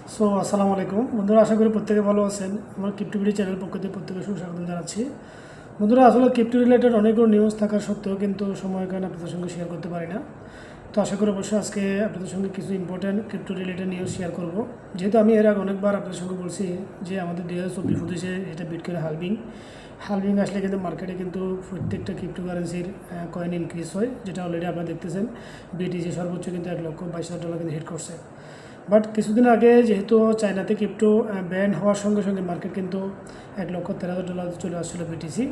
আসসালামু আলাইকুম বন্ধুরা, আশা করি প্রত্যেকে ভালো আছেন। আমার ক্রিপ্টোবিডি চ্যানেল পক্ষ থেকে প্রত্যেকে সুস্বাগত জানাচ্ছি। বন্ধুরা, আসলে ক্রিপ্টো রিলেটেড অনেকগুলো নিউজ থাকার সত্ত্বেও কিন্তু সময়ের কারণে আপনাদের সঙ্গে শেয়ার করতে পারি না। তো আশা করি অবশ্যই আজকে আপনাদের সঙ্গে কিছু important crypto related news share করব। যেহেতু আমি এর আগে অনেকবার আপনাদের সঙ্গে বলছি যে আমাদের 2024-25 এটা বিটকয়েন হালভিং আসলে কিন্তু মার্কেটে কিন্তু প্রত্যেকটা ক্রিপ্টোকারেন্সির কয়েন ইনক্রিজ হয়, যেটা অলরেডি আপনারা দেখতেছেন। বিটিসি সর্বোচ্চ কিন্তু $1,22,000 কিন্তু হিট করছে। বাট কিছুদিন আগে যেহেতু চায়নাতে ক্রিপ্টো ব্যান হওয়ার সঙ্গে সঙ্গে মার্কেট কিন্তু $1,13,000 চলে আসছিল বিটিসি।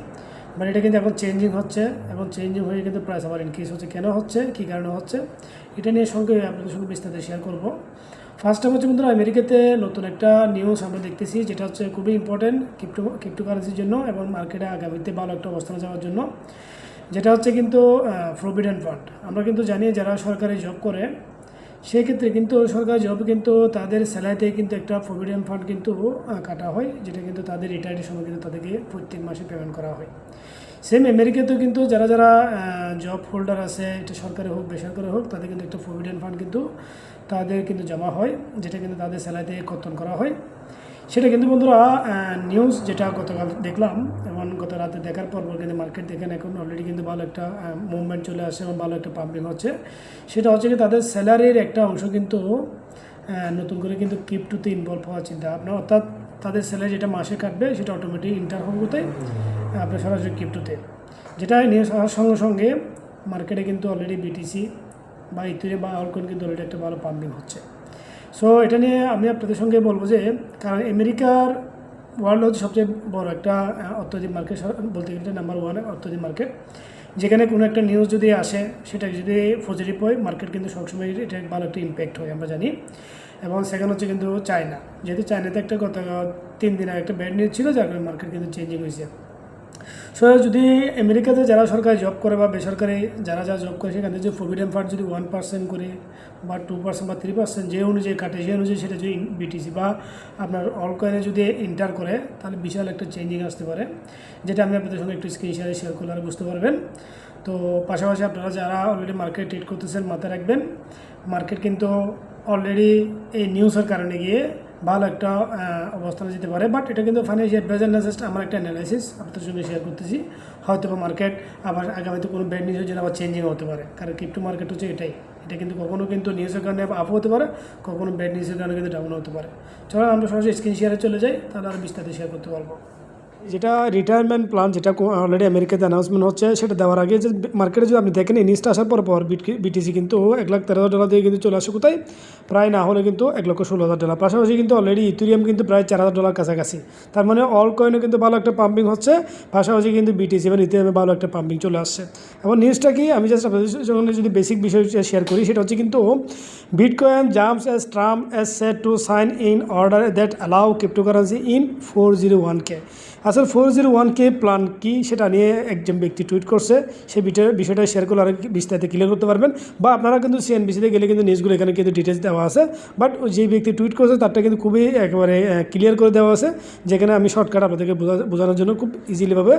বাট এটা কিন্তু এখন চেঞ্জিং হচ্ছে, এবং চেঞ্জিং হয়ে কিন্তু প্রাইস আবার ইনক্রিজ হচ্ছে। কেন হচ্ছে, কী কারণে হচ্ছে, এটা নিয়ে সঙ্গে আপনাদের সঙ্গে বিস্তারিত শেয়ার করব। ফার্স্ট টাইম হচ্ছে বন্ধুরা, আমেরিকাতে নতুন একটা নিউজ আমরা দেখতেছি, যেটা হচ্ছে খুবই ইম্পর্টেন্ট ক্রিপ্টোকারেন্সির জন্য এবং মার্কেটে আগামীতে ভালো একটা অবস্থানে যাওয়ার জন্য। যেটা হচ্ছে কিন্তু প্রভিডেন্ট ফান্ড। আমরা কিন্তু জানি যারা সরকারি জব করে সেক্ষেত্রে কিন্তু সরকারি জব কিন্তু তাদের স্যালারিতে কিন্তু একটা প্রভিডেন্ট ফান্ড কিন্তু কাটা হয়, যেটা কিন্তু তাদের রিটায়ার্ডের সময় কিন্তু তাদেরকে প্রত্যেক মাসে পেমেন্ট করা হয়। সেম আমেরিকাতেও কিন্তু যারা যারা জব হোল্ডার আছে, এটা সরকারি হোক বেসরকারি হোক, তাদের কিন্তু একটা প্রভিডেন্ট ফান্ড কিন্তু তাদের কিন্তু জমা হয়, যেটা কিন্তু তাদের স্যালারিতে কর্তন করা হয়। সেটা কিন্তু বন্ধুরা নিউজ যেটা গতকাল দেখলাম এবং গত রাতে দেখার পর কিন্তু মার্কেট দেখেন এখন অলরেডি কিন্তু ভালো একটা মুভমেন্ট চলে আসে এবং ভালো একটা পাম্পিং হচ্ছে। সেটা হচ্ছে কি তাদের স্যালারির একটা অংশ কিন্তু নতুন করে কিন্তু ক্রিপ্টোতে ইনভলভ হওয়ার চিন্তা ভাবনা, অর্থাৎ তাদের স্যালারি যেটা মাসে কাটবে সেটা অটোমেটিক ইন্টার হবে কোথায়, আপনার সরাসরি ক্রিপ্টোতে। যেটা নিউজ আসার সঙ্গে সঙ্গে মার্কেটে কিন্তু অলরেডি বিটিসি বা ইথিরিয়াম বা অলকয়েন কিন্তু অলরেডি একটা ভালো পাম্পিং হচ্ছে। সো এটা নিয়ে আমি আপনাদের সঙ্গে বলবো যে, কারণ আমেরিকার ওয়ার্ল্ড হচ্ছে সবচেয়ে বড় একটা অর্থনৈতিক মার্কেট, বলতে গেলে নাম্বার 1 অর্থনৈতিক মার্কেট। যেখানে কোনো একটা নিউজ যদি আসে, সেটা যদি পজিটিভ হয়, মার্কেট কিন্তু সবসময় এটা ভালো একটা ইম্প্যাক্ট হয়, আমরা জানি। এবং সেকেন্ড হচ্ছে কিন্তু চায়না, যেহেতু চায়নাতে একটা গত 3 দিন আগে একটা ব্যাড নিউজ ছিল, যার কারণে মার্কেট কিন্তু চেঞ্জিং হয়েছে। সো যদি আমেরিকাতে যারা সরকারি জব করে বা বেসরকারি যারা যারা জব করে, সেখানে যদি প্রভিডেন্ট ফান্ড যদি 1% করে বা 2% বা 3% যে অনুযায়ী কাটে, সেই অনুযায়ী সেটা যদি বিটিসি বা আপনার অল কয়েনে যদি এন্টার করে, তাহলে বিশাল একটা চেঞ্জিং আসতে পারে, যেটা আমি আপনাদের সঙ্গে একটু স্ক্রিন শেয়ার করলে আর বুঝতে পারবেন। তো পাশাপাশি আপনারা যারা অলরেডি মার্কেট ট্রেড করতেছেন, মাথায় রাখবেন মার্কেট কিন্তু অলরেডি এই নিউজের কারণে গিয়ে ভালো একটা অবস্থানে যেতে পারে। বাট এটা কিন্তু ফাইন্যান্সিয়াল অ্যাডভাইজার না, জাস্ট আমার একটা অ্যানালাইসিস আপনাদের সঙ্গে শেয়ার করতেছি। হয়তো বা মার্কেট আবার আগামীতে কোনো ব্যাড নিউজের জন্য আবার চেঞ্জিং হতে পারে, কারণ ক্রিপ্টো মার্কেট হচ্ছে এটাই। এটা কিন্তু কখনো কিন্তু নিউজের কারণে আপ হতে পারে, কখনো ব্যাড নিউজের কারণে কিন্তু ডাউন হতে পারে। চলো আমরা সরাসরি স্ক্রিন শেয়ারে চলে যাই, তাহলে আর বিস্তারিত শেয়ার করতে পারবো। যেটা রিটায়ারমেন্ট প্ল্যান, যেটা অলরেডি আমেরিকাতে অ্যানাউন্সমেন্ট হচ্ছে, সেটা দেওয়ার আগে যে মার্কেটে যদি আপনি দেখেন, এই নিউজটা আসার পর বিটিসি কিন্তু $1,13,000 দিয়ে কিন্তু চলে আসে কোথায়, প্রায় না হলে কিন্তু $1,16,000। পাশাপাশি কিন্তু অলরেডি ইথেরিয়াম কিন্তু প্রায় $4,000 কাছাকাছি। তার মানে অল কয়েনে কিন্তু ভালো একটা পাম্পিং হচ্ছে, পাশাপাশি কিন্তু বিটিসি এবং ইথেরিয়ামে ভালো একটা পাম্পিং চলে আসছে। এবং নিউজটা কি, আমি জাস্ট আপনাদের সঙ্গে যদি বেসিক বিষয় শেয়ার করি, সেটা হচ্ছে কিন্তু Bitcoin jumps as Trump as set to sign in order that allow cryptocurrency in 401k। আসলে 401k প্ল্যান কি, সেটা নিয়ে একজন ব্যক্তি টুইট করছে। সেই বিষয়টা শেয়ার করলে আরও বিস্তারিত ক্লিয়ার করতে পারবেন, বা আপনারা কিন্তু সিএনবিসিতে গেলে কিন্তু নিউজগুলো এখানে কিন্তু ডিটেলস দেওয়া আছে। বাট যে ব্যক্তি টুইট করছে তারটা কিন্তু খুবই একেবারে ক্লিয়ার করে দেওয়া আছে, যেখানে আমি শর্টকাট আপনাদেরকে বোঝানোর জন্য খুব ইজিলিভাবে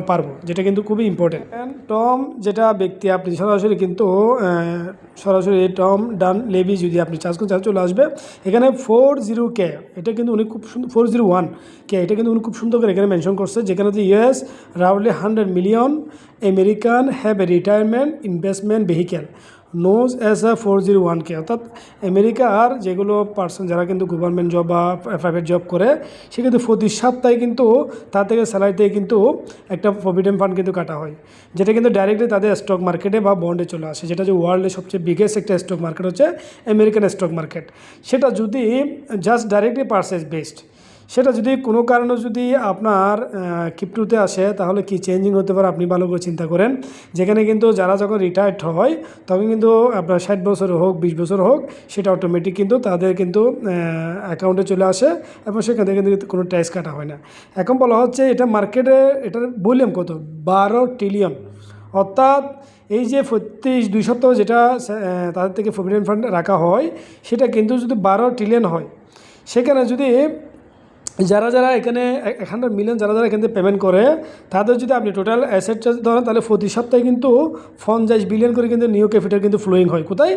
পারবো, যেটা কিন্তু খুবই ইম্পর্টেন্ট। টম যেটা ব্যক্তি, আপনি সরাসরি কিন্তু সরাসরি টম ডান লেভি যদি আপনি চার্জ করেন, চলে আসবে এখানে 40k। এটা কিন্তু উনি খুব সুন্দর, 401k, এটা কিন্তু উনি খুব সুন্দর করে এখানে মেনশন করছে, যেখানে হচ্ছে US roundly 100 million American have a retirement investment vehicle knows as a 401k। অর্থাৎ আমেরিকার যেগুলো পার্সন যারা কিন্তু গভর্নমেন্ট জব বা প্রাইভেট জব করে, সে কিন্তু প্রতি সপ্তাহে কিন্তু তার থেকে স্যালারি থেকে কিন্তু একটা প্রভিডেন্ট ফান্ড কিন্তু কাটা হয়, যেটা কিন্তু ডাইরেক্টলি তাদের স্টক মার্কেটে বা বন্ডে চলে আসে। যেটা যে ওয়ার্ল্ডের সবচেয়ে বিগেস্ট একটা স্টক মার্কেট হচ্ছে আমেরিকান স্টক মার্কেট। সেটা যদি জাস্ট ডাইরেক্টলি পারচেজ বেসড, সেটা যদি কোনো কারণে যদি আপনার ক্রিপ্টোতে আসে, তাহলে কি চেঞ্জিং হতে পারে আপনি ভালো করে চিন্তা করেন। যেখানে কিন্তু যারা যখন রিটায়ার্ড হয়, তখন কিন্তু আপনার 60 বছর হোক 20 বছর হোক, সেটা অটোমেটিক কিন্তু তাদের কিন্তু অ্যাকাউন্টে চলে আসে, এবং সেখান থেকে কিন্তু কোনো ট্যাক্স কাটা হয় না। এখন বলা হচ্ছে এটা মার্কেটে এটার ভলিউম কত, 12 ট্রিলিয়ন। অর্থাৎ এই যে প্রতি 2 সপ্তাহ যেটা তাদের থেকে প্রভিডেন্ট ফান্ড রাখা হয়, সেটা কিন্তু যদি 12 ট্রিলিয়ন হয়, সেখানে যদি যারা যারা এখানে 100 মিলিয়ন যারা যারা এখান থেকে পেমেন্ট করে, তাদের যদি আপনি টোটাল অ্যাসেট ধরেন, তাহলে প্রতি সপ্তাহে কিন্তু 50 বিলিয়ন করে কিন্তু নিউ ক্যাপিটাল কিন্তু ফ্লোয়িং হয় কোথায়,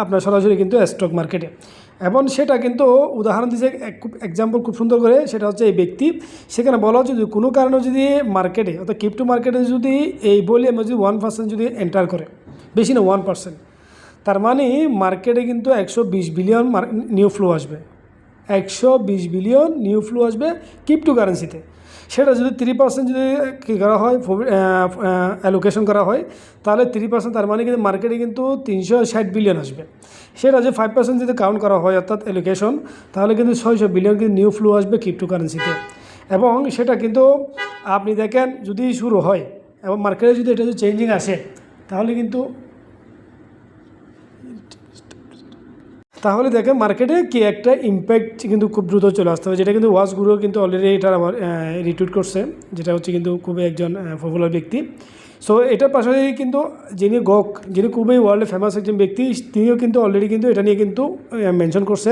আপনার সরাসরি কিন্তু স্টক মার্কেটে। এবং সেটা কিন্তু উদাহরণ দিয়েছে খুব এক্সাম্পল খুব সুন্দর করে, সেটা হচ্ছে এই ব্যক্তি, সেখানে বলা হচ্ছে যদি কোনো কারণে যদি মার্কেটে অর্থাৎ ক্রিপ্টো মার্কেটে যদি এই ভলিউমে যদি 1% যদি এন্টার করে, বেশি না 1%, তার মানে মার্কেটে কিন্তু 120 বিলিয়ন নিউ ফ্লো আসবে, 120 বিলিয়ন নিউ ফ্লো আসবে ক্রিপ্টো কারেন্সিতে। সেটা যদি 3% যদি কী করা হয়, অ্যালোকেশন করা হয়, তাহলে 3% তার মানে কিন্তু মার্কেটে কিন্তু 360 বিলিয়ন আসবে। সেটা যে 5% যদি কাউন্ট করা হয় অর্থাৎ অ্যালোকেশন, তাহলে কিন্তু 600 বিলিয়ন কিন্তু নিউ ফ্লো আসবে ক্রিপ্টো কারেন্সিতে। এবং সেটা কিন্তু আপনি দেখেন যদি শুরু হয় এবং মার্কেটে যদি এটা যদি চেঞ্জিং আসে, তাহলে দেখেন মার্কেটে কি একটা ইম্প্যাক্ট কিন্তু খুব দ্রুত চলে আসতে হবে, যেটা কিন্তু ওয়াচগুলো কিন্তু অলরেডি এটা আবার রিটুইট করছে, যেটা হচ্ছে কিন্তু খুবই একজন পপুলার ব্যক্তি। সো এটার পাশাপাশি কিন্তু যিনি খুবই ওয়ার্ল্ডে ফেমাস একজন ব্যক্তি, তিনিও কিন্তু অলরেডি কিন্তু এটা নিয়ে কিন্তু মেনশন করছে,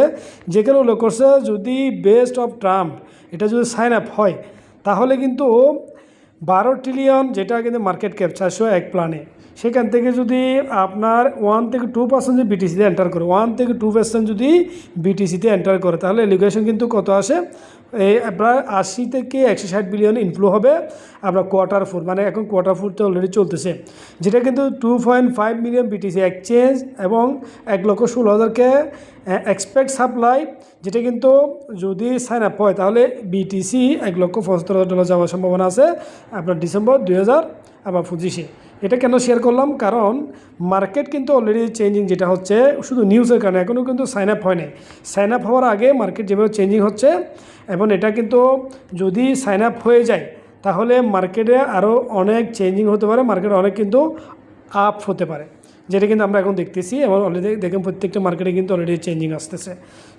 যেখানে উল্লেখ করছে যদি বেস্ট অফ ট্রাম্প এটা যদি সাইন আপ হয়, তাহলে কিন্তু 12 ট্রিলিয়ন যেটা কিন্তু মার্কেট ক্যাপ 401 প্ল্যানে, সেখান থেকে যদি আপনার 1 থেকে 2% যদি বিটিসিতে এন্টার করে, 1 থেকে 2% যদি বিটিসিতে এন্টার করে, তাহলে এলিগেশন কিন্তু কত আসে, এই প্রায় 80 থেকে 160 বিলিয়ন ইনফ্লো হবে আপনার Q4, মানে এখন Q4 তো অলরেডি চলতেছে, যেটা কিন্তু 2.5 মিলিয়ন বিটিসি এক্সচেঞ্জ এবং 1,16,000কে এক্সপেক্ট সাপ্লাই, যেটা কিন্তু যদি সাইন আপ হয় তাহলে বিটিসি $1,75,000 যাওয়ার সম্ভাবনা আছে আপনার ডিসেম্বর 2025। এটা কেন শেয়ার করলাম, কারণ মার্কেট কিন্তু অলরেডি চেঞ্জিং, যেটা হচ্ছে শুধু নিউজের কারণে, এখনও কিন্তু সাইন আপ হয় নাই। সাইন আপ হওয়ার আগে মার্কেট যেভাবে চেঞ্জিং হচ্ছে, এবং এটা কিন্তু যদি সাইন আপ হয়ে যায় তাহলে মার্কেটে আরও অনেক চেঞ্জিং হতে পারে, মার্কেটে অনেক কিন্তু আপ হতে পারে, যেটা কিন্তু আমরা এখন দেখতেছি। এবং অলরেডি দেখেন প্রত্যেকটা মার্কেটে কিন্তু অলরেডি চেঞ্জিং আসতেছে।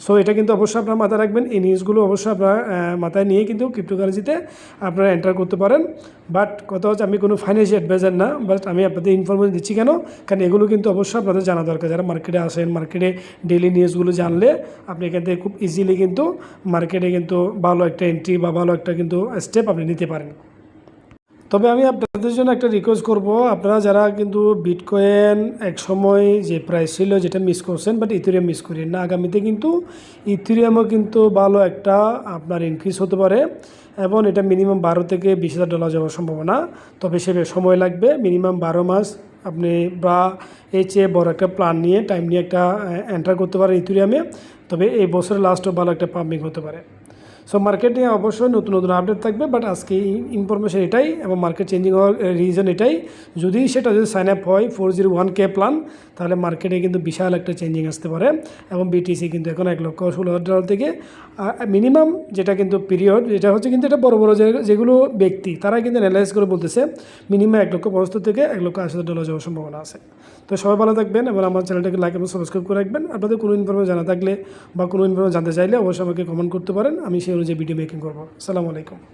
সো এটা কিন্তু অবশ্যই আপনারা মাথায় রাখবেন, এই নিউজগুলো অবশ্যই আপনারা মাথায় নিয়ে কিন্তু ক্রিপ্টোকারেন্সিতে আপনারা এন্টার করতে পারেন। বাট কথা হচ্ছে আমি কোনো ফাইন্যান্সিয়াল অ্যাডভাইজার না, বাট আমি আপনাদের ইনফরমেশন দিচ্ছি কেন, কারণ এগুলো কিন্তু অবশ্যই আপনাদের জানা দরকার। যারা মার্কেটে আসেন, মার্কেটে ডেইলি নিউজগুলো জানলে আপনি এখান থেকে খুব ইজিলি কিন্তু মার্কেটে কিন্তু ভালো একটা এন্ট্রি বা ভালো একটা কিন্তু স্টেপ আপনি নিতে পারেন। তবে আমি আপনাদের জন্য একটা রিকোয়েস্ট করব, আপনারা যারা কিন্তু বিটকয়েন এক সময় যে প্রাইস ছিল যেটা মিস করছেন, বাট ইথেরিয়াম মিস করেন না। আগামীতে কিন্তু ইথেরিয়ামও কিন্তু ভালো একটা আপনার ইনক্রিজ হতে পারে, এবং এটা মিনিমাম 12 থেকে $20,000 যাওয়ার সম্ভাবনা। তবে সে সময় লাগবে, মিনিমাম 12 মাস আপনি বা এর চেয়ে বড় একটা প্ল্যান নিয়ে টাইম নিয়ে একটা এন্টার করতে পারেন ইথেরিয়ামে। তবে এই বছরের লাস্টও ভালো একটা পাম্পিং হতে পারে। সো মার্কেট নিয়ে অবশ্যই নতুন নতুন আপডেট থাকবে, বাট আজকে ইনফরমেশন এটাই, এবং মার্কেট চেঞ্জিং হওয়ার রিজন এটাই। যদি সাইন আপ হয় 401K প্ল্যান, তাহলে মার্কেটে কিন্তু বিশাল একটা চেঞ্জিং আসতে পারে। এবং বিটিসি কিন্তু এখন $1,16,000 থেকে মিনিমাম যেটা কিন্তু পিরিয়ড, যেটা হচ্ছে কিন্তু এটা বড় বড় যেগুলো ব্যক্তি তারা কিন্তু অ্যানালাইজ করে বলতেছে মিনিমাম $1,75,000 থেকে $1,80,000 যাওয়ার সম্ভাবনা আছে। তো সবাই ভালো থাকবেন, এবং আমার চ্যানেলটাকে লাইক এবং সাবস্ক্রাইব করে রাখবেন। আপনাদের কোনো ইনফরমেশন জানা থাকলে বা কোনো ইনফরমেশন জানতে চাইলে অবশ্যই আমাকে কমেন্ট করতে পারেন, আমি সেই অনুযায়ী ভিডিও মেকিং করবো। আসসালামু আলাইকুম।